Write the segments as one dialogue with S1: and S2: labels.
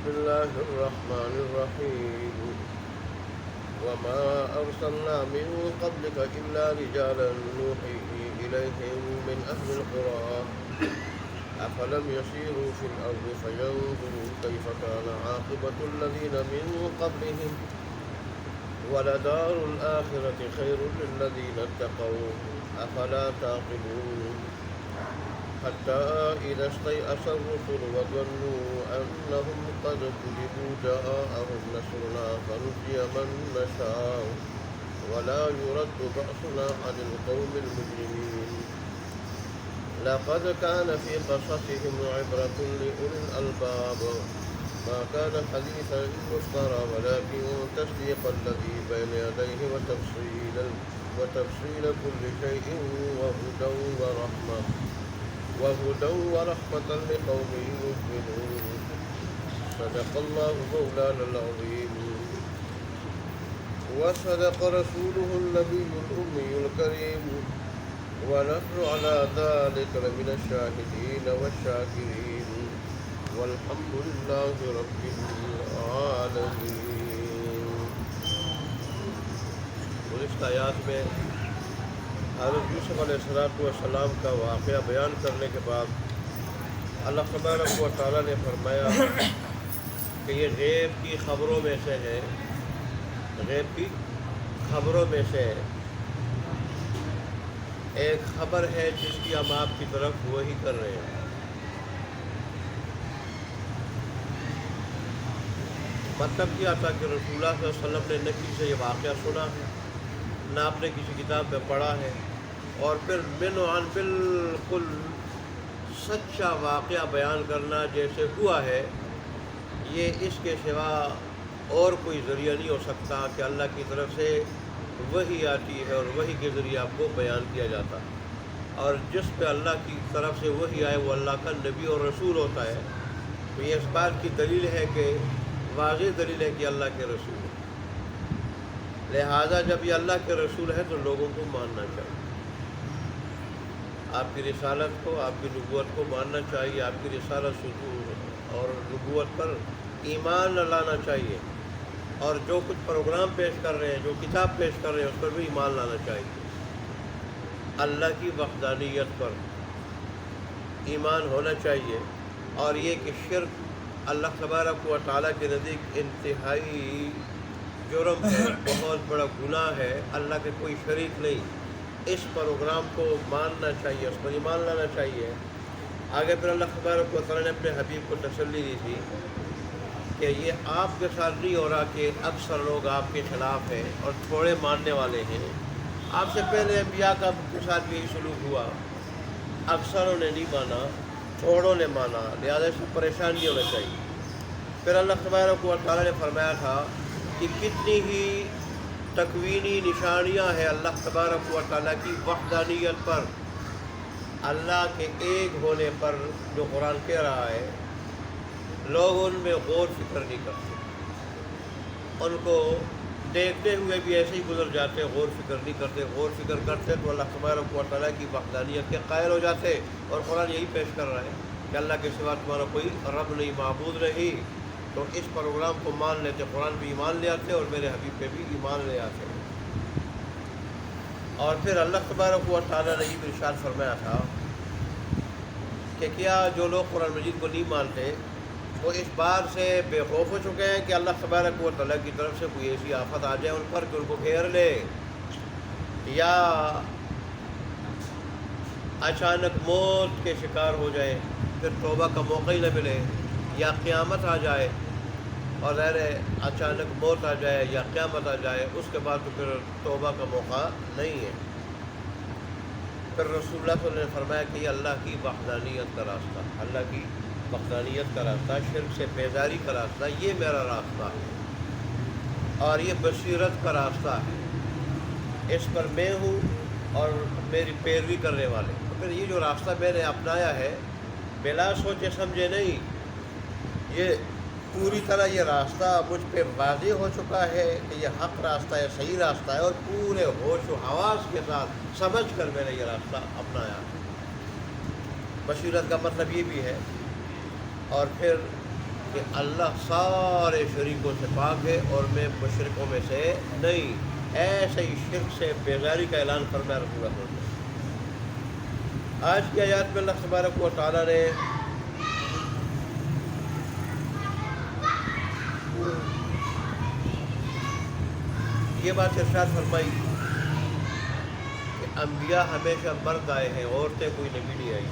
S1: بسم الله الرحمن الرحيم وما أرسلنا من قبلك إلا رجالا نوحي إليهم من أهل القرى أفلم يسيروا في الأرض فينظروا كيف كان عاقبة الذين من قبلهم ولدار الآخرة خير للذين اتقوا أفلا تعقلون حتى إذا استيأس الرسل وظنوا أنهم قد كذبوا جاءهم نصرنا فنجي من نشاء ولا يرد بأسنا عن القوم المجرمين لقد كان في قصصهم عبرة لأولي الألباب ما كان حديثا يفترى ولكن تصديق الذي بين يديه وتفصيل كل شيء وهدى ورحمة لقوم يؤمنون صدق الله مولانا العظيم وصدق رسوله النبي الأمي الكريم ونحن على ذلك لمن الشاهدين والشاكرين والحمد لله رب العالمين. گزشتہ آیات میں حضرت یوسف علیہ السلام کا واقعہ بیان کرنے کے بعد اللہ تبارک و تعالیٰ نے فرمایا کہ یہ غیب کی خبروں میں سے ہے، غیب کی خبروں میں سے ایک خبر ہے جس کی ہم آپ کی طرف وہی کر رہے ہیں. مطلب کیا تھا کہ رسول اللہ صلی اللہ علیہ وسلم نے نہ کسی سے یہ واقعہ سنا ہے، نہ آپ نے کسی کتاب میں پڑھا ہے، اور پھر من عن بالکل سچا واقعہ بیان کرنا جیسے ہوا ہے، یہ اس کے سوا اور کوئی ذریعہ نہیں ہو سکتا کہ اللہ کی طرف سے وحی آتی ہے اور وحی کے ذریعے آپ کو بیان کیا جاتا ہے. اور جس پہ اللہ کی طرف سے وحی آئے وہ اللہ کا نبی اور رسول ہوتا ہے. تو یہ اس بات کی دلیل ہے کہ واضح دلیل ہے کہ اللہ کے رسول ہے. لہذا جب یہ اللہ کے رسول ہے تو لوگوں کو ماننا چاہیے، آپ کی رسالت کو، آپ کی نبوت کو ماننا چاہیے، آپ کی رسالت اور نبوت پر ایمان لانا چاہیے، اور جو کچھ پروگرام پیش کر رہے ہیں، جو کتاب پیش کر رہے ہیں اس پر بھی ایمان لانا چاہیے. اللہ کی وحدانیت پر ایمان ہونا چاہیے، اور یہ کہ شرک اللہ تبارک و تعالیٰ کے نزدیک انتہائی جرم ہے، بہت بڑا گناہ ہے، اللہ کے کوئی شریک نہیں. اس پروگرام کو ماننا چاہیے، اس پر ایمان لانا چاہیے. آگے پھر اللہ تبارک و تعالیٰ نے اپنے حبیب کو تسلی دی تھی کہ یہ آپ کے ساتھ نہیں ہو رہا کہ اکثر لوگ آپ کے خلاف ہیں اور تھوڑے ماننے والے ہیں. آپ سے پہلے انبیاء کا کے ساتھ بھی یہی سلوک ہوا، اکثروں نے نہیں مانا، تھوڑوں نے مانا، لہٰذا اس میں پریشان نہیں ہونا چاہیے. پھر اللہ تبارک و تعالیٰ نے فرمایا تھا کہ کتنی ہی تکوینی نشانیاں ہیں اللہ تبارک و تعالیٰ کی وحدانیت پر، اللہ کے ایک ہونے پر، جو قرآن کہہ رہا ہے. لوگ ان میں غور فکر نہیں کرتے، ان کو دیکھتے ہوئے بھی ایسے ہی گزر جاتے، غور فکر نہیں کرتے. غور فکر کرتے تو اللہ تبارک و تعالیٰ کی وحدانیت کے قائل ہو جاتے. اور قرآن یہی پیش کر رہا ہے کہ اللہ کے سوا تمہارا کوئی رب نہیں، معبود نہیں. تو اس پروگرام کو مان لیتے، قرآن بھی ایمان لے آتے اور میرے حبیب پہ بھی ایمان لے آتے. اور پھر اللہ تبارک و تعالیٰ نے یہ بھی ارشاد فرمایا تھا کہ کیا جو لوگ قرآن مجید کو نہیں مانتے وہ اس بار سے بے خوف ہو چکے ہیں کہ اللہ تبارک و تعالیٰ کی طرف سے کوئی ایسی آفت آ جائے ان پر کہ ان کو گھیر لے، یا اچانک موت کے شکار ہو جائے، پھر توبہ کا موقع ہی نہ ملے، یا قیامت آ جائے اور ظاہر اچانک موت آ جائے یا قیامت آ جائے، اس کے بعد تو پھر توبہ کا موقع نہیں ہے. پھر رسول اللہ صلی اللہ علیہ وسلم نے فرمایا کہ یہ اللہ کی وحدانیت کا راستہ، اللہ کی وحدانیت کا راستہ، شرک سے بیزاری کا راستہ، یہ میرا راستہ ہے اور یہ بصیرت کا راستہ ہے. اس پر میں ہوں اور میری پیروی کرنے والے. تو پھر یہ جو راستہ میں نے اپنایا ہے بلا سوچے سمجھے نہیں، یہ پوری طرح یہ راستہ مجھ پہ واضح ہو چکا ہے کہ یہ حق راستہ ہے، صحیح راستہ ہے، اور پورے ہوش و حواس کے ساتھ سمجھ کر میں نے یہ راستہ اپنایا. بصیرت کا مطلب یہ بھی ہے. اور پھر کہ اللہ سارے شریکوں سے پاک ہے اور میں مشرکوں میں سے نہیں. ایسے ہی شرک سے بیزاری کا اعلان فرمایا رسول اللہ صلی اللہ علیہ وسلم. آج کی آیات میں اللہ تبارک و تعالیٰ نے یہ بات ارشاد فرمائی کہ انبیاء ہمیشہ مرد آئے ہیں، عورتیں کوئی نبی نہیں آئی.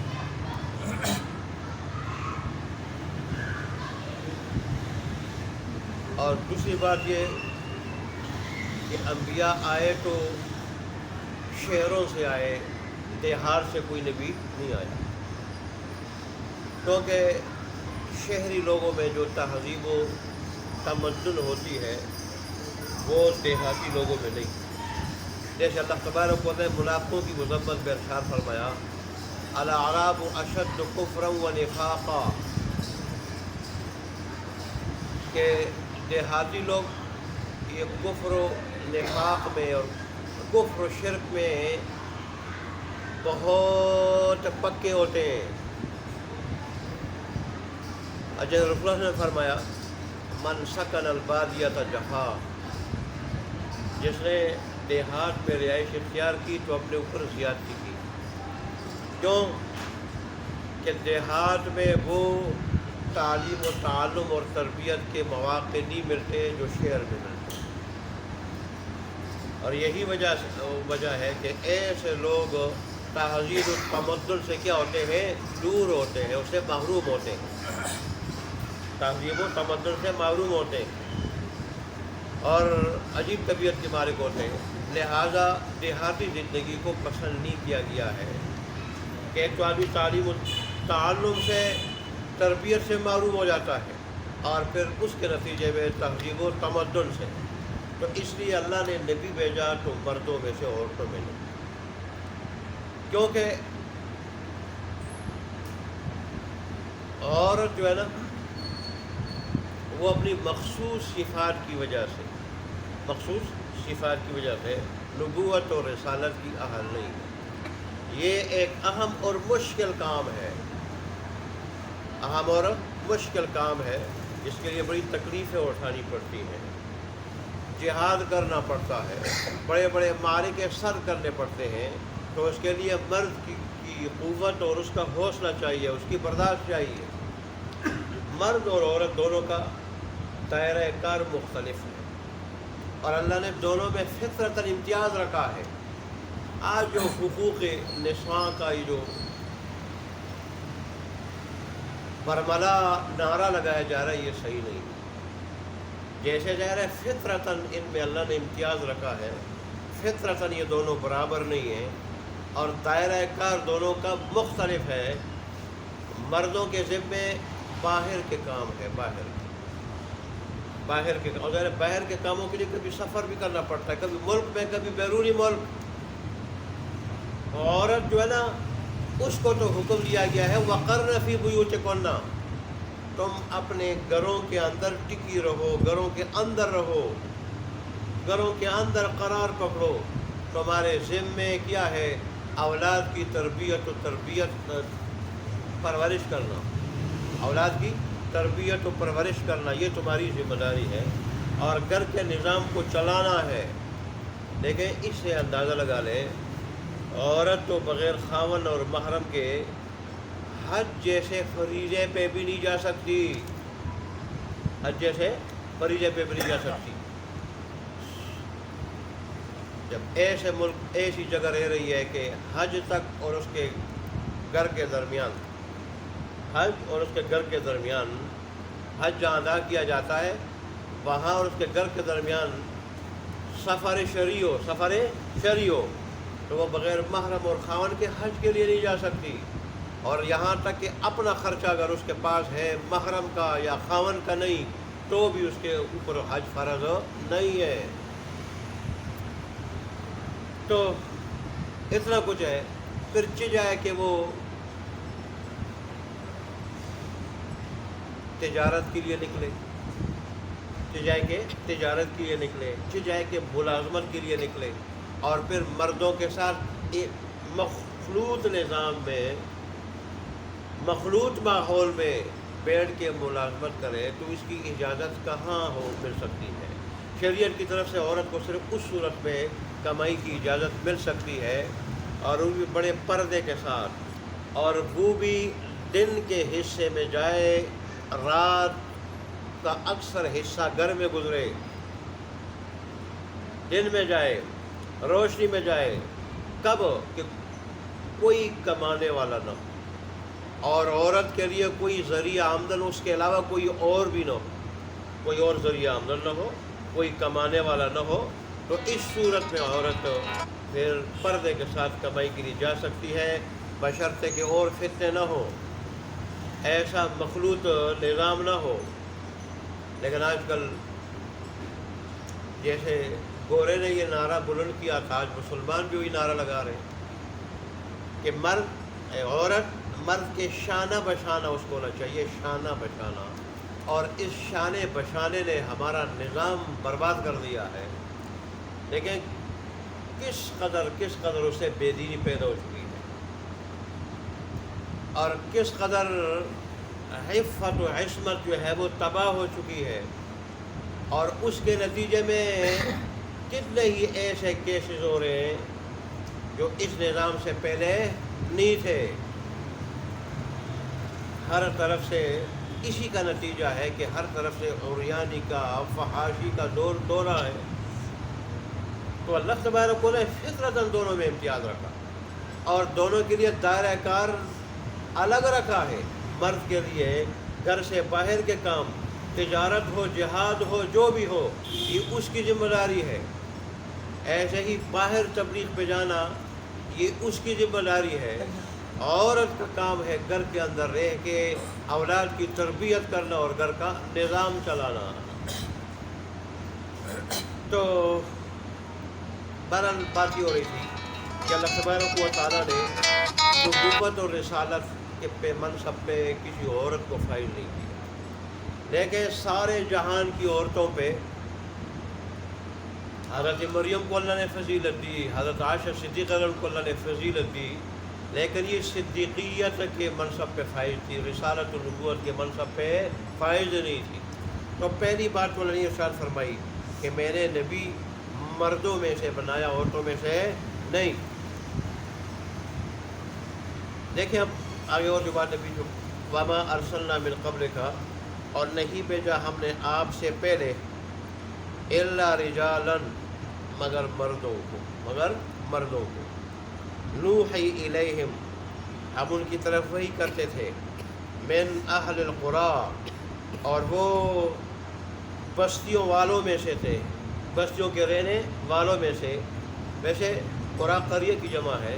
S1: اور دوسری بات یہ کہ انبیاء آئے تو شہروں سے آئے، دیہات سے کوئی نبی نہیں آیا، کیونکہ شہری لوگوں میں جو تہذیب و تمدن ہوتی ہے وہ دیہاتی لوگوں میں نہیں. جیسے اللہ تبارک و تعالیٰ نے منافقوں کی مذمت میں ارشاد فرمایا الاعراب اشد کفرا و نفاقا، کہ دیہاتی لوگ یہ کفر و نفاق میں اور کفر و شرک میں بہت پکے ہوتے ہیں. جیسے رسول اللہ نے فرمایا من سکن البادیۃ جفا، جس نے دیہات میں رہائش اختیار کی تو اپنے اوپر زیادتی کی. کیوں کہ دیہات میں وہ تعلیم و تعلم اور تربیت کے مواقع نہیں ملتے جو شہر میں ملتے. اور یہی وجہ ہے کہ ایسے لوگ تہذیب و تمدن سے کیا ہوتے ہیں؟ دور ہوتے ہیں، اس سے محروم ہوتے ہیں، تہذیب و تمدن سے محروم ہوتے ہیں اور عجیب طبیعت کے مالک ہوتے ہیں. لہذا دیہاتی زندگی کو پسند نہیں کیا گیا ہے کہ ایک تو آدمی تعلیم و تعلم سے تربیت سے محروم ہو جاتا ہے اور پھر اس کے نتیجے میں تہذیب و تمدن سے. تو اس لیے اللہ نے نبی بھیجا تو مردوں میں سے عورتوں میں نہیں، کیونکہ عورت جو ہے نا وہ اپنی مخصوص صفات کی وجہ سے نبوت اور رسالت کی اہل نہیں ہے. یہ ایک اہم اور مشکل کام ہے، اہم اور مشکل کام ہے، جس کے لیے بڑی تکلیفیں اٹھانی پڑتی ہیں، جہاد کرنا پڑتا ہے، بڑے بڑے معرکے سر کرنے پڑتے ہیں. تو اس کے لیے مرد کی قوت اور اس کا حوصلہ چاہیے، اس کی برداشت چاہیے. مرد اور عورت دونوں کا دائرہ کار مختلف ہے اور اللہ نے دونوں میں فطرتاً امتیاز رکھا ہے. آج جو حقوق نسواں کا یہ جو برملا نعرہ لگایا جا رہا ہے یہ صحیح نہیں. جیسے ظاہر ہے فطرتاً ان میں اللہ نے امتیاز رکھا ہے، فطرتاً یہ دونوں برابر نہیں ہیں اور دائرہ کار دونوں کا مختلف ہے. مردوں کے ذمے باہر کے کام ہے، باہر کے اور ظاہر باہر کے کاموں کے لیے کبھی سفر بھی کرنا پڑتا ہے، کبھی ملک میں کبھی بیرونی ملک. عورت جو ہے نا اس کو تو حکم دیا گیا ہے وَقَرْنَ فِي بُيُوتِكُنَّ، تم اپنے گھروں کے اندر ٹکی رہو، گھروں کے اندر رہو، گھروں کے اندر قرار پکڑو. تمہارے ذمے کیا ہے؟ اولاد کی تربیت پرورش کرنا، اولاد کی تربیت و پرورش کرنا یہ تمہاری ذمہ داری ہے اور گھر کے نظام کو چلانا ہے. لیکن اس سے اندازہ لگا لیں عورت تو بغیر خاوند اور محرم کے حج جیسے فریضے پہ بھی نہیں جا سکتی، حج جیسے فریضے پہ بھی نہیں جا سکتی. جب ایسے ملک ایسی جگہ رہ رہی ہے کہ حج تک اور اس کے گھر کے درمیان حج جہاں ادا کیا جاتا ہے وہاں اور اس کے گھر کے درمیان سفر شرعی ہو تو وہ بغیر محرم اور خاوند کے حج کے لیے نہیں جا سکتی. اور یہاں تک کہ اپنا خرچہ اگر اس کے پاس ہے محرم کا یا خاوند کا نہیں تو بھی اس کے اوپر حج فرض نہیں ہے. تو اتنا کچھ ہے. پھر چاہے کہ وہ تجارت کے لیے نکلے، چاہے کہ ملازمت کے لیے نکلے اور پھر مردوں کے ساتھ ایک مخلوط نظام میں، مخلوط ماحول میں بیٹھ کے ملازمت کرے تو اس کی اجازت کہاں مل سکتی ہے؟ شریعت کی طرف سے عورت کو صرف اس صورت میں کمائی کی اجازت مل سکتی ہے، اور وہ بھی بڑے پردے کے ساتھ، اور وہ بھی دن کے حصے میں جائے، رات کا اکثر حصہ گھر میں گزرے، دن میں جائے، روشنی میں جائے، کب کہ کوئی کمانے والا نہ ہو، اور عورت کے لیے کوئی ذریعہ آمدن اس کے علاوہ کوئی اور بھی نہ ہو، کوئی اور ذریعہ آمدن نہ ہو، کوئی کمانے والا نہ ہو، تو اس صورت میں عورت پھر پردے کے ساتھ کمائی کے لیے جا سکتی ہے، بشرطے کہ اور فتنے نہ ہو، ایسا مخلوط نظام نہ ہو۔ لیکن آج کل جیسے گورے نے یہ نعرہ بلند کیا تھا، آج مسلمان بھی وہی نعرہ لگا رہے ہیں کہ مرد کے شانہ بشانہ اس کو ہونا چاہیے، شانہ بشانہ، اور اس شانے بشانے نے ہمارا نظام برباد کر دیا ہے۔ لیکن کس قدر اس سے بے دینی پیدا ہو چکی ہے، اور کس قدر عفت و عصمت جو ہے وہ تباہ ہو چکی ہے، اور اس کے نتیجے میں کتنے ہی ایسے کیسز ہو رہے ہیں جو اس نظام سے پہلے نہیں تھے۔ ہر طرف سے اسی کا نتیجہ ہے کہ ہر طرف سے عریانی کا، فحاشی کا دورہ ہے۔ تو اللہ تبارک و تعالیٰ نے فطرتاً دونوں میں امتیاز رکھا، اور دونوں کے لیے دائرہ کار الگ رکھا ہے۔ مرد کے لیے گھر سے باہر کے کام، تجارت ہو، جہاد ہو، جو بھی ہو، یہ اس کی ذمہ داری ہے۔ ایسے ہی باہر تبلیغ پہ جانا یہ اس کی ذمہ داری ہے۔ عورت کا کام ہے گھر کے اندر رہ کے اولاد کی تربیت کرنا اور گھر کا نظام چلانا۔ تو بہرحال بات یہ ہو رہی تھی کہ اللہ تبارک و تعالیٰ نے نبوت اور رسالت کے منصب پہ کسی عورت کو فائز نہیں کیا، لیکن سارے جہان کی عورتوں پہ حضرت مریم کو اللہ نے فضیلت دی، حضرت عائشہ صدیقہ کو اللہ نے فضیلت دی، لیکن یہ صدیقیت کے منصب پہ فائز تھی، رسالت و نبوت کے منصب پہ فائز نہیں تھی۔ تو پہلی بات تو اللہ نے ارشاد فرمائی کہ میں نے نبی مردوں میں سے بنایا، عورتوں میں سے نہیں۔ دیکھیں اب آگے اور جو بات نبی جو وما ارسلنا من قبل کا، اور نہیں بھیجا ہم نے آپ سے پہلے الا رجالا مگر مردوں کو نوحی الیہم ہم ان کی طرف وحی کرتے تھے، من اہل القری اور وہ بستیوں والوں میں سے تھے، بستیوں کے رہنے والوں میں سے۔ ویسے قریٰ قریہ کی جمع ہے،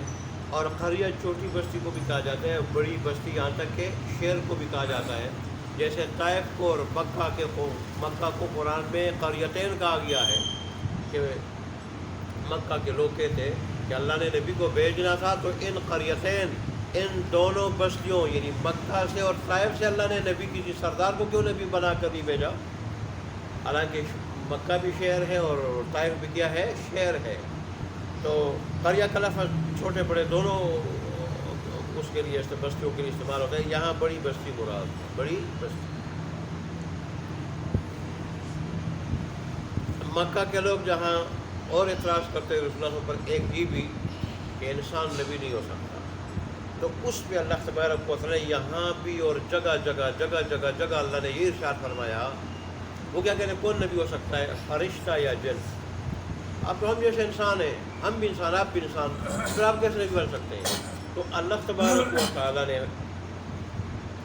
S1: اور قریہ چھوٹی بستی کو بھی کہا جاتا ہے، بڑی بستی یہاں تک کہ شہر کو بھی کہا جاتا ہے۔ جیسے طائف کو اور مکہ کو قرآن میں قریتین کہا گیا ہے، کہ مکہ کے لوگ کہتے کہ اللہ نے نبی کو بھیجنا تھا تو ان قریتین، ان دونوں بستیوں یعنی مکہ سے اور طائف سے اللہ نے نبی کسی سردار کو کیوں نبی بنا کر نہیں بھیجا؟ حالانکہ مکہ بھی شہر ہے اور طائف بھی کیا ہے؟ شہر ہے۔ تو قریہ کا لفظ چھوٹے بڑے دونوں اس کے لیے بستیوں کے لیے استعمال ہوتا ہے۔ یہاں بڑی بستی مراد، بڑی بستی۔ مکہ کے لوگ جہاں اور اعتراض کرتے ہیں رسول اللہ پر ایک یہ بھی کہ انسان نبی نہیں ہو سکتا، تو اس پہ اللہ تبارک و تعالیٰ یہاں بھی اور جگہ جگہ اللہ نے یہ ارشاد فرمایا۔ وہ کیا کہتے ہیں کون نبی ہو سکتا ہے؟ فرشتہ یا جن۔ اب تو ہم جیسے انسان ہیں، ہم بھی انسان، آپ بھی انسان، پھر آپ کیسے نبی بن سکتے ہیں؟ تو اللہ تبارک و تعالیٰ نے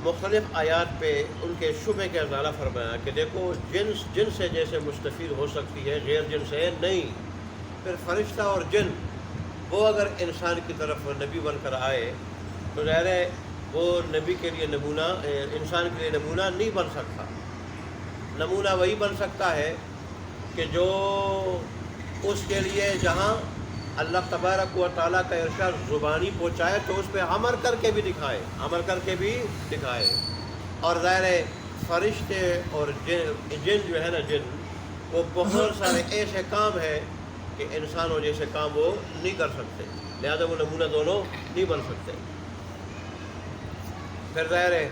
S1: مختلف آیات پہ ان کے شبہ کا ازالہ فرمایا کہ دیکھو جن سے جیسے مستفید ہو سکتی ہے، غیر جن سے نہیں۔ پھر فرشتہ اور جن وہ اگر انسان کی طرف نبی بن کر آئے تو ظاہر ہے وہ نبی کے لیے نمونہ، انسان کے لیے نمونہ نہیں بن سکتا۔ نمونہ وہی بن سکتا ہے کہ جو اس کے لیے جہاں اللہ تبارک و تعالیٰ کا ارشاد زبانی پہنچائے تو اس پہ عمل کر کے بھی دکھائے، اور ظاہر ہے فرشتے اور جن جو ہے نا، جن وہ بہت سارے ایسے کام ہیں کہ انسانوں جیسے کام وہ نہیں کر سکتے، لہذا وہ نمونہ دونوں نہیں بن سکتے۔ پھر ظاہر ہے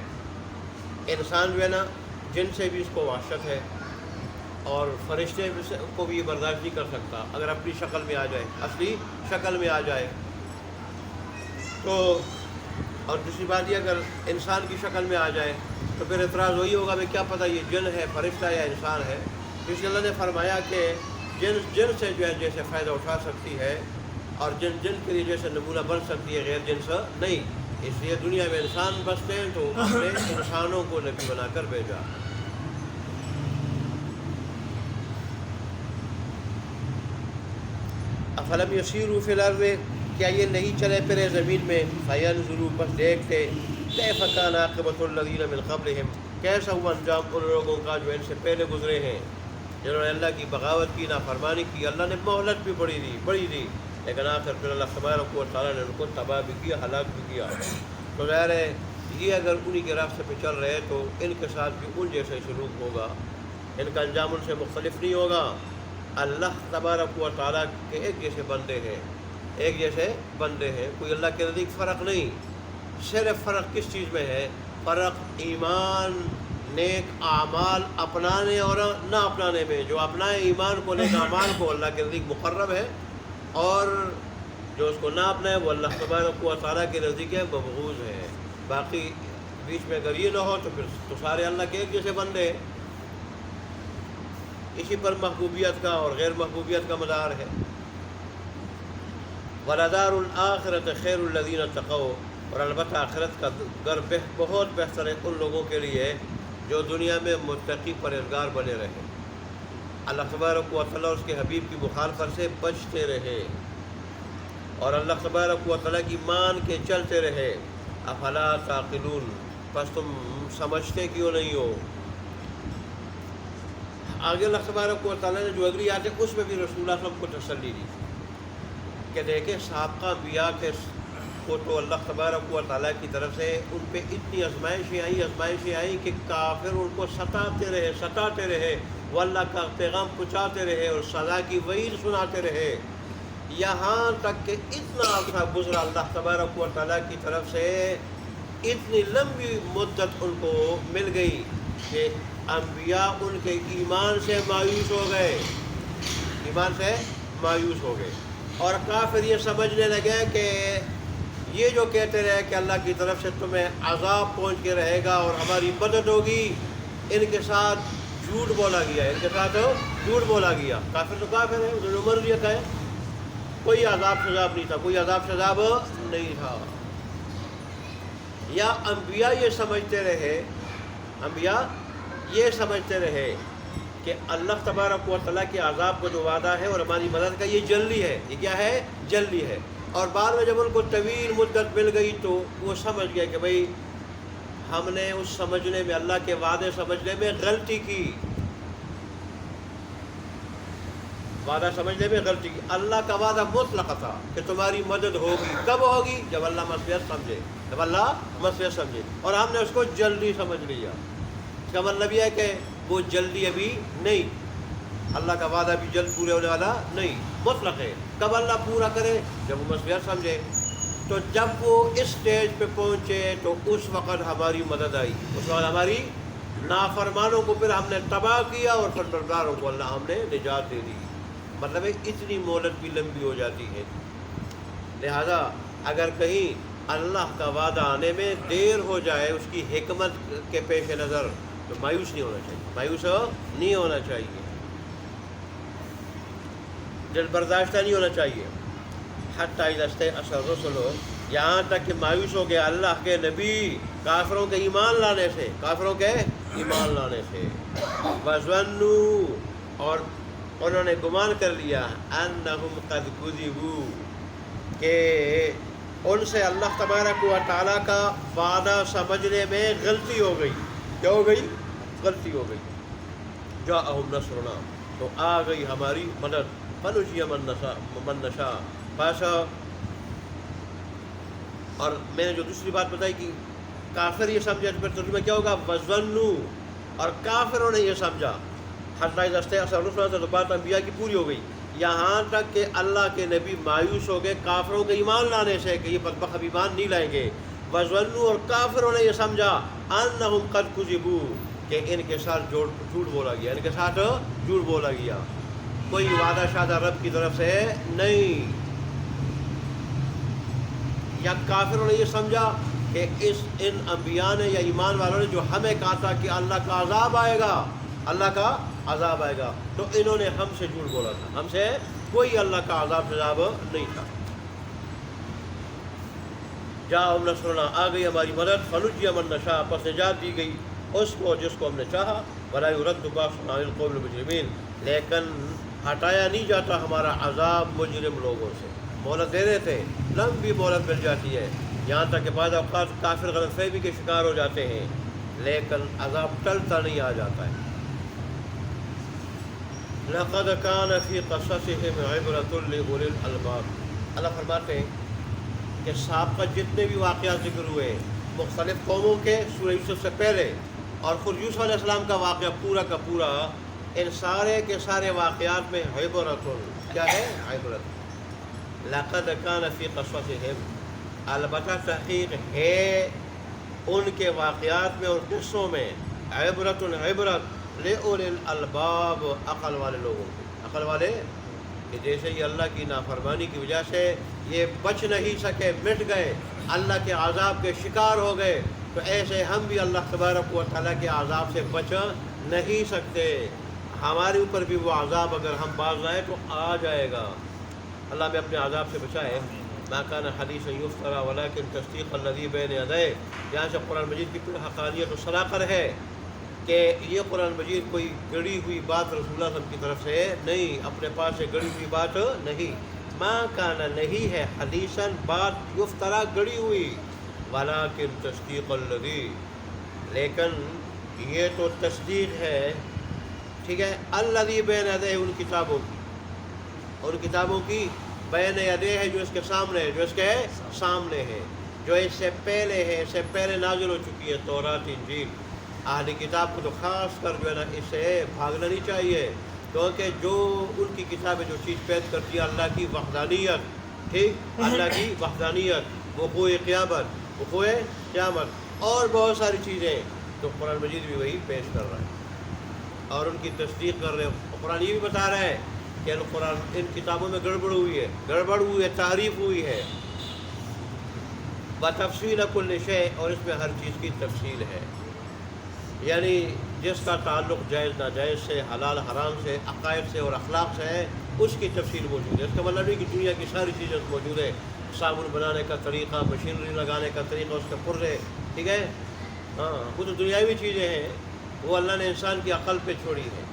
S1: انسان جو ہے نا جن سے بھی اس کو وحشت ہے، اور فرشتے کو بھی یہ برداشت نہیں کر سکتا اگر اپنی شکل میں آ جائے، اصلی شکل میں آ جائے تو۔ اور دوسری بات یہ اگر انسان کی شکل میں آ جائے تو پھر اعتراض وہی ہوگا، میں کیا پتہ یہ جن ہے، فرشتہ یا انسان ہے۔ تو اس لیے اللہ نے فرمایا کہ جن سے جو ہے جیسے فائدہ اٹھا سکتی ہے، اور جن کے لیے جیسے نمونہ بن سکتی ہے، غیر جن سے نہیں۔ اس لیے دنیا میں انسان بستے ہیں تو ہم نے انسانوں کو نبی بنا کر بھیجا۔ افلم یسیروا فی الارض، کیا یہ نہیں چلے پھرے زمین میں، فینظروا، بس دیکھتے، کیف کان عاقبۃ الذین من قبلہم، کیسا ہوا انجام ان لوگوں کا جو ان سے پہلے گزرے ہیں، جنہوں نے اللہ کی بغاوت کی، نافرمانی کی۔ اللہ نے مہلت بھی بڑی دی لیکن آخر پھر اللہ تبارک و تعالیٰ نے ان کو تباہ بھی کیا، ہلاک بھی کیا۔ تو ظاہر ہے یہ اگر انہی کے راستے پہ چل رہے تو ان کے ساتھ بھی ان جیسا ہی سلوک ہوگا، ان کا انجام ان سے مختلف نہیں ہوگا۔ اللہ تبارک و تعالیٰ کے ایک جیسے بندے ہیں، کوئی اللہ کے نزدیک فرق نہیں۔ صرف فرق کس چیز میں ہے؟ فرق ایمان، نیک اعمال اپنانے اور نہ اپنانے میں۔ جو اپنائے ایمان کو، نیک اعمال کو، اللہ کے نزدیک مقرب ہے، اور جو اس کو نہ اپنائے وہ اللہ تبارک و تعالیٰ کے نزدیک ہے، مبغوض ہے۔ باقی بیچ میں اگر یہ نہ ہو تو پھر تو سارے اللہ کے ایک جیسے بندے۔ اسی پر محبوبیت کا اور غیر محبوبیت کا مدار ہے۔ وَلَدَارُ الْآخِرَةِ خَيْرُ الَّذِينَ اتَّقَوْا، اور البتہ آخرت کا گھر بہت بہتر ہے ان لوگوں کے لیے جو دنیا میں متقی پرہیزگار بنے رہے، اللہ تبارک و تعالیٰ اس کے حبیب کی مخالفت سے بچتے رہے، اور اللہ تبارک و تعالیٰ کی مان کے چلتے رہے۔ افلا تعقلون، پس تم سمجھتے کیوں نہیں ہو؟ آگے اللہ تبارک و تعالیٰ نے جو اگلی آیت ہے اس میں بھی رسول اللہ صلی اللہ علیہ وسلم کو تسلی دی کہ دیکھیں سابقہ انبیاء کو تو اللہ تبارک و تعالیٰ کی طرف سے ان پہ اتنی آزمائشیں آئیں کہ کافر ان کو ستاتے رہے، وہ اللہ کا پیغام پہنچاتے رہے اور سزا کی وعید سناتے رہے، یہاں تک کہ اتنا عرصہ گزرا، اللہ تبارک و تعالیٰ کی طرف سے اتنی لمبی مدت ان کو مل گئی کہ انبیاء ان کے ایمان سے مایوس ہو گئے، اور کافر یہ سمجھنے لگے کہ یہ جو کہتے رہے کہ اللہ کی طرف سے تمہیں عذاب پہنچ کے رہے گا اور ہماری مدد ہوگی، ان کے ساتھ جھوٹ بولا گیا۔ کافر تو کافر ہے، انہوں نے عمر لیا کہ کوئی عذاب شذاب نہیں تھا، یا انبیاء یہ سمجھتے رہے کہ اللہ تبارک و تعالیٰ کے عذاب کو جو وعدہ ہے اور ہماری مدد کا یہ جلدی ہے، یہ کیا ہے؟ جلدی ہے۔ اور بعد میں جب ان کو طویل مدت مل گئی تو وہ سمجھ گئے کہ بھئی ہم نے اس سمجھنے میں، اللہ کے وعدے سمجھنے میں غلطی کی، اللہ کا وعدہ مطلق تھا کہ تمہاری مدد ہوگی۔ کب ہوگی؟ جب اللہ مصلحت سمجھے، اور ہم نے اس کو جلدی سمجھ لیا۔ اس کا مطلب یہ ہے کہ وہ جلدی ابھی نہیں، اللہ کا وعدہ بھی جلد پورے ہونے والا نہیں، مطلق ہے۔ کب اللہ پورا کرے؟ جب وہ مصلحت سمجھے۔ تو جب وہ اس سٹیج پہ پہنچے تو اس وقت ہماری مدد آئی، اس وقت ہماری نافرمانوں کو پھر ہم نے تباہ کیا اور فرمانبرداروں کو اللہ ہم نے نجات دے دی۔ مطلب ہے اتنی مہلت بھی لمبی ہو جاتی ہے۔ لہذا اگر کہیں اللہ کا وعدہ آنے میں دیر ہو جائے اس کی حکمت کے پیش نظر تو مایوس نہیں ہونا چاہیے، دل برداشتہ نہیں ہونا چاہیے۔ حتی اذا استیأس الرسل، یہاں تک کہ مایوس ہو گیا اللہ کے نبی کافروں کے ایمان لانے سے، وَظَنُّوا، اور انہوں نے گمان کر لیا، انہم قد کذبوا، کہ ان سے اللہ تبارک و تعالیٰ کا وعدہ سمجھنے میں غلطی ہو گئی۔ کیا ہو گئی؟ غلطی ہو گئی۔ جاءہم نصرنا، تو آ گئی ہماری مدد، فنجی من نشاء، بادشاہ۔ اور میں نے جو دوسری بات بتائی کہ کافر یہ سمجھا، تو پھر ترجمہ کیا ہوگا؟ وَظَنُّوا، اور کافروں نے یہ سمجھا۔ حتی اذا استیأس الرسل، تو بات انبیاء کی پوری ہو گئی، یہاں تک کہ اللہ کے نبی مایوس ہو گئے کافروں کے ایمان لانے سے کہ یہ بدبخت ایمان نہیں لائیں گے۔ وَظَنُّوا، اور کافروں نے یہ سمجھا انہم قد کذبوا کہ ان کے ساتھ جھوٹ بولا گیا، ان کے ساتھ جھوٹ بولا گیا، کوئی وعدہ شادہ رب کی طرف سے نہیں۔ یا کافروں نے یہ سمجھا کہ ان انبیاء نے یا ایمان والوں نے جو ہمیں کہا تھا کہ اللہ کا عذاب آئے گا، اللہ کا عذاب آئے گا، تو انہوں نے ہم سے جھوٹ بولا تھا، ہم سے کوئی اللہ کا عذاب نہیں تھا۔ جاءہم نصرنا، آ گئی ہماری مدد، فنجی من نشاء، پس نجات دی گئی اس کو جس کو ہم نے چاہا، ولا یرد بأسنا عن القوم المجرمین، لیکن ہٹایا نہیں جاتا ہمارا عذاب مجرم لوگوں سے۔ مہلت دے رہے تھے، لمبی مہلت مل جاتی ہے، یہاں تک کہ بعض اوقات کافر غلط فہمی کے شکار ہو جاتے ہیں، لیکن عذاب ٹلتا نہیں، آ جاتا ہے۔ لقد كان في قصصهم عبرة لأولي الألباب، اللہ فرماتے ہیں کہ سابقہ جتنے بھی واقعات ذکر ہوئے مختلف قوموں کے سورہ یوسف سے پہلے اور خود یوسف علیہ السلام کا واقعہ پورا کا پورا، ان سارے کے سارے واقعات میں عبرۃ، کیا ہے؟ عبرت۔ لقد كان في قصصهم، البتہ تحقیق ہے ان کے واقعات میں اور قصوں میں، عبرۃ عبرت لأولی الالباب، عقل والے لوگوں کے، عقل والے کہ جیسے یہ اللہ کی نافرمانی کی وجہ سے یہ بچ نہیں سکے، مٹ گئے، اللہ کے عذاب کے شکار ہو گئے، تو ایسے ہم بھی اللہ تبارک و تعالیٰ کے عذاب سے بچ نہیں سکتے، ہمارے اوپر بھی وہ عذاب اگر ہم باز آئے تو آ جائے گا۔ اللہ میں اپنے عذاب سے بچائے۔ ما کان حدیثا یفترا ولکن تصدیق الذی بین یدیہ، یہاں سے قرآن مجید کی پھر حقانیت و صداقت ہے کہ یہ قرآن مجید کوئی گڑی ہوئی بات رسول اللہ صلی اللہ علیہ وسلم کی طرف سے نہیں، اپنے پاس سے گڑی ہوئی بات نہیں۔ ما کان نہیں ہے حدیثاً بات یفترا گڑی ہوئی، ولکن تصدیق الذی، لیکن یہ تو تصدیق ہے، ٹھیک ہے، الذی بین یدیہ، ان کتابوں کی، اور کتابوں کی بین یدیہ ہے جو اس کے سامنے ہے، جو اس کے سامنے ہے، جو اس سے پہلے ہے، اس سے پہلے نازل ہو چکی ہے، تورات انجیل۔ اہل کتاب کو تو خاص کر جو ہے نا اس سے بھاگنا نہیں چاہیے، کیونکہ جو ان کی کتابیں جو چیز پیش کرتی ہے اللہ کی وحدانیت، ٹھیک، اللہ کی وحدانیت، وقوع قیامت اور بہت ساری چیزیں، تو قرآن مجید بھی وہی پیش کر رہا ہے اور ان کی تصدیق کر رہے ہیں۔ قرآن یہ بھی بتا رہا ہے کہ قرآن ان کتابوں میں گڑبڑ ہوئی ہے، تحریف ہوئی ہے، بتفصیل کل شیء، اور اس میں ہر چیز کی تفصیل ہے، یعنی جس کا تعلق جائز ناجائز سے، حلال حرام سے، عقائد سے اور اخلاق سے ہے، اس کی تفصیل موجود ہے۔ اس کا مطلب نہیں کہ دنیا کی ساری چیزیں موجود ہے، صابن بنانے کا طریقہ، مشینری لگانے کا طریقہ، اس کے پرزے، ٹھیک ہے، ہاں، وہ تو دنیاوی چیزیں ہیں، وہ اللہ نے انسان کی عقل پہ چھوڑی ہے۔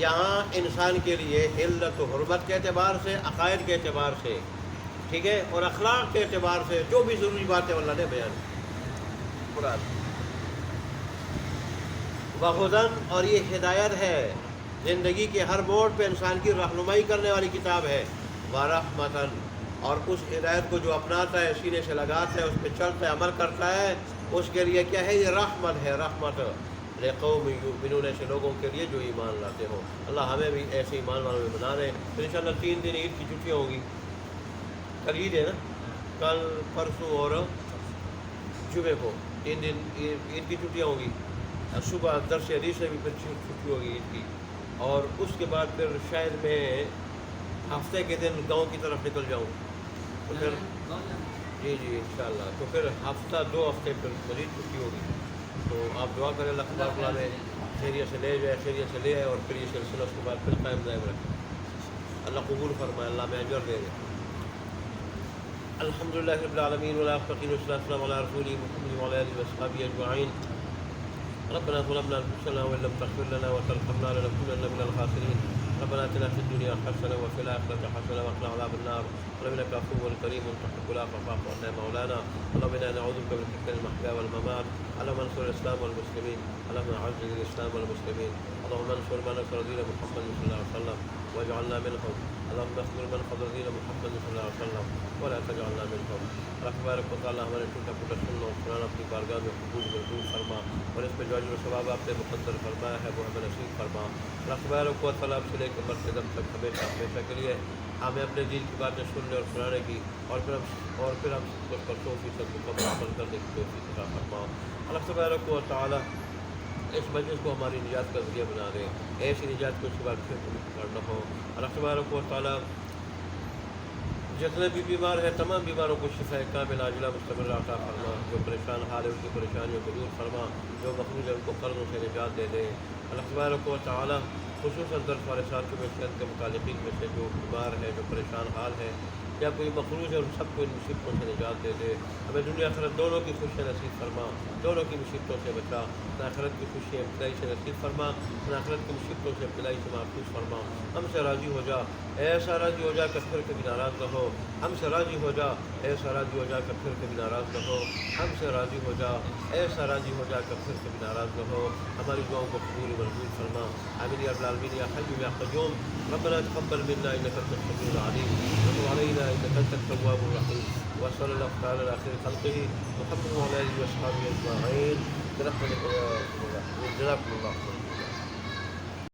S1: یہاں انسان کے لیے حلت و حرمت کے اعتبار سے، عقائد کے اعتبار سے، ٹھیک ہے، اور اخلاق کے اعتبار سے جو بھی ضروری باتیں اللہ نے بیان کی قرآن، وہدن، اور یہ ہدایت ہے، زندگی کے ہر موڑ پہ انسان کی رہنمائی کرنے والی کتاب ہے، ورحمتن، اور اس ہدایت کو جو اپناتا ہے، سینے سے لگاتا ہے، اس پہ چلتا ہے، عمل کرتا ہے، اس کے لیے کیا ہے؟ یہ رحمت ہے، رحمت لقوم یؤمنون، ایسے لوگوں کے لیے جو ایمان لاتے ہو۔ اللہ ہمیں بھی ایسے ایمان والوں میں بنا رہے ہیں۔ تو انشاءاللہ 3 دن عید کی چھٹیاں ہوں گی، کل عید ہے نا، کل پرسوں اور جمعے کو 3 دن عید کی چھٹیاں ہوں گی، صبح درس حدیث سے بھی پھر چھٹی ہوگی عید کی، اور اس کے بعد پھر شاید میں ہفتے کے دن گاؤں کی طرف نکل جاؤں، تو پھر جی انشاءاللہ، تو پھر ہفتہ 2 ہفتے پھر مزید چھٹی ہوگی۔ تو آپ دعا کریں اللہ تبارک و تعالیٰ میں خیریت سے لے جائے، خیریت سے لے آئے، اور پھر یہ سلسلہ اس کے بعد پھر قائم دائم رکھے، اللہ قبول فرمائے، اللہ میں اجر دے دے۔ الحمدللہ رب العالمین والعاقبۃ والسلام علی رسولہ محمد وعلی آلہ وصحبہ اجمعین۔ ربنا ظلمنا انفسنا وان لم تغفر لنا وترحمنا لنكونن من الخاسرین۔ ربنا آتنا في الدنيا حسنة وفي الآخرة حسنة وقنا عذاب النار، اللهم إنك عفو كريم تحب العفو فاعف عنا مولانا، اللهم إنا نعوذ بك من فتنة المحيا والممات، اللهم انصر الإسلام والمسلمين، اللهم أعز الإسلام والمسلمين، اللهم انصر من نصر دين محمد صلى الله عليه وسلم واجعلنا منهم، اللهم اخذل من خذل دين محمد صلى الله عليه وسلم ولا تجعلنا منهم۔ اللہ تبارک و تعالیٰ ہمارے ٹوٹا پھوٹا سننا اور قرآن اپنی بارگاہ میں قبول مردود فرما، اور اس میں جو اجر و ثواب آپ نے مقدر فرمایا ہے وہ ہمیں نصیب فرما۔ اللہ تبارک و تعالیٰ آپ سے لے کے مرتے دم تک ہمیشہ ہمیشہ کے لیے ہمیں اپنے دین کی باتیں سننے اور سنانے کی اور پھر ہم اس پر 100% مکمل عمل کرنے کی توفیق عطا فرماؤ۔ اللہ تبارک و تعالیٰ اس مجلس کو ہماری نجات کا ذریعہ بنا دے، ایسی نجات کو اس کے بعد پھر کرنا ہو۔ اللہ تبارک و تعالیٰ جتنے بھی بیمار ہیں تمام بیماروں کو شفا کامل عاجلہ مستمر عطا فرما، جو پریشان حال ہے ان کی پریشانیوں کو دور فرما، جو مقروض ہے ان کو قرضوں سے نجات دے دے۔ اللہ تبارک و تعالیٰ خصوصاً درس والے ساتھیوں میں صحت کے متعلقین میں سے جو بیمار ہے، جو پریشان حال ہے یا کوئی مقروض ہے، ان سب کو ان مصیبتوں سے نجات دے دے۔ ہمیں دنیا آخرت دونوں کی خوشیاں نصیب فرما، دونوں کی مصیبتوں سے بچا، نہ آخرت کی خوشی ابتدائی سے نصیب فرما، نہ آخرت کی مصیبتوں سے ابتدائی سے محفوظ فرما۔ ہم سے راضی ہو جا، ایسا راضی ہو جا کہ پھر کبھی ناراض نہ ہو۔ ہم سے راضی ہو جا، ایسا راضی ہو جا کہ پھر کبھی ناراض نہ ہو۔ ہم سے راضی ہو جا، ایسا راضی ہو جا کہ پھر کبھی ناراض نہ ہو۔ ہماری دعاؤں کو قبول منظور فرما۔ آمین یا رب العالمین یا حی یا قیوم۔ ربنا تقبل منا انك انت السميع العليم وتب علينا انك انت التواب الرحيم وصلى الله تعالى على خير خلقه محمد وعلى اله وصحبه اجمعين برحمتك يا ارحم الراحمين. جزاكم الله خيرا.